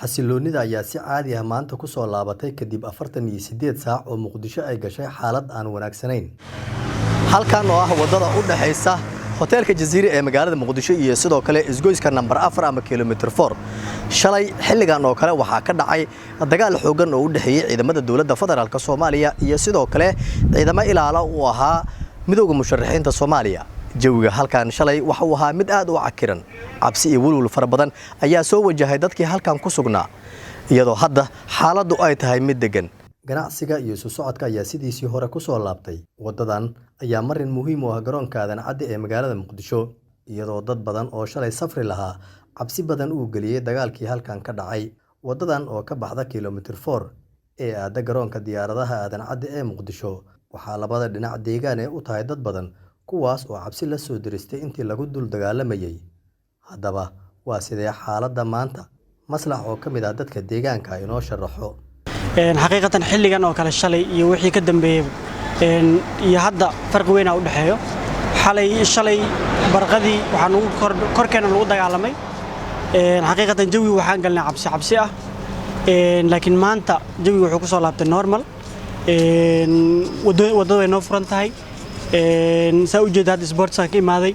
xasiloonida ayaa si caadi ah maanta ku soo laabatay kadib 48 saac oo Muqdisho ay gashay xaalad aan wanaagsanayn. Halkan oo ah wadada u dhaxaysa hoteelka Jazeera ee magaalada Muqdisho iyo sidoo kale isgoyska number 4 ama kilometer 4. Shalay xilligan oo kale waxaa ka dhacay dagaal xoogan oo u dhaxeeyay ciidamada dawladda federaalka Soomaaliya iyo sidoo kale ciidamo ilaalo u ahaa midowga musharaxiinta Soomaaliya. jawiga halkan shalay waxa uu ahaa mid aad u cakiran, cabsi iyo walwal fara badan ayaa soo wajahay dadkii halkan ku sugnaa, iyadoo hadda xaaladdu ay tahay mid degan. Ganacsiga iyo isu socodka ayaa sidiisii hore ku soo laabtay. Wadadan ayaa marin muhiim u ah garoonka Aadan Cadde ee magaalada Muqdisho, iyadoo dad badan oo shalay safri lahaa cabsi badan uu geliyay dagaalkii halkan ka dhacay. Wadadan oo ka baxda kilometer 4 ee aada garoonka diyaaradaha Aadan Cadde ee Muqdisho waxaa labada dhinac deegaan u tahay dad badan kuwaas oo cabsi la soo diristay intii lagu dul dagaalamayay. Haddaba waa sidee xaaladda maanta? Maslax oo ka mid ah dadka deegaanka inoo sharaxo. xaqiiqatan xilligan oo kale shalay iyo wixii ka dambeeyay iyo hadda farq weyn u dhaxeeyo. shalay barqadii waxaan ugu korkeena lagu dagaalamay. xaqiiqatan jawi waxaan galnay cabsi ah. laakiin maanta jawi wuxuu ku soo laabtay normal. wadada way noo furan tahay. saa u jeeda hadda sports ka imaaday.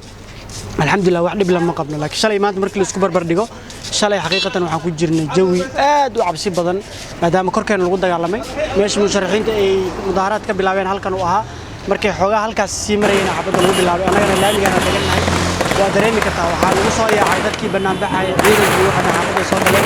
alxamdulillah wax dhib lama qabno, laakiin shalay maanta markii la isku barbar dhigo shalay xaqiiqatan waxaan ku jirnay jawi aad u cabsi badan maadaama korkeena lagu dagaalamay. meesha musharaxiinta ay mudaharaad ka bilaabeen halkan uu ahaa markay xoogaa halkaas sii marayeen xabadda lagu bilaabay. annagana laamigaana degannahay, waa dareemi kartaa waxaa lagu soo yaacay dadkii bannaan baxay ciidanka iyo waxana xaafadda soo galeen.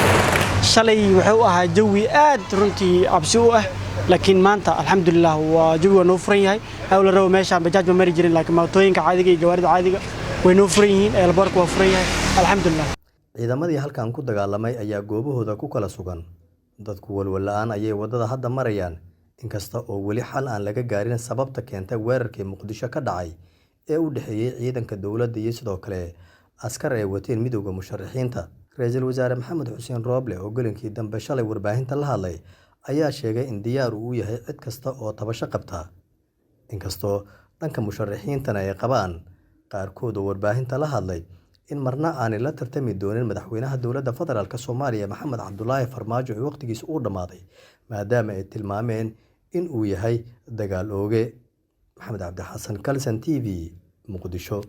shalay wuxuu ahaa jawi aad runtii cabsi u ah, laakiin maanta alxamdulillah waa jawi waa noo furan yahay. hawla rabo meeshaan bajaaj ma mari jirin, laakiin mootooyinka caadiga iyo gawaarida caadiga way noo furan yihiin. eelboorka waa furan yahay alxamdulillah. ciidamadii halkan ku dagaalamay ayaa goobahooda ku kala sugan. dadku walwal la'aan ayay wadada hadda marayaan, inkasta oo weli xal aan laga gaarin sababta keentay weerarkii Muqdisho ka dhacay ee u dhaxeeyay ciidanka dawladda iyo sidoo kale askar ay wateen midowga musharaxiinta. Ra'iisul Wasaare Maxamed Xuseen Rooble oo golinkii dambe shalay warbaahinta la hadlay ayaa sheegay in diyaar uu yahay cid kasta oo tabasho qabta, inkastoo dhanka musharaxiintana ay qabaan qaarkood oo warbaahinta la hadlay in marna aanay la tartami doonin madaxweynaha dawladda federaalka Soomaaliya Maxamed Cabdullaahi Farmaajo oo waqtigiisa uu dhamaaday, maadaama ay tilmaameen in uu yahay dagaal ooge. Maxamed Cabdi Xasan, Kalsan TV, Muqdisho.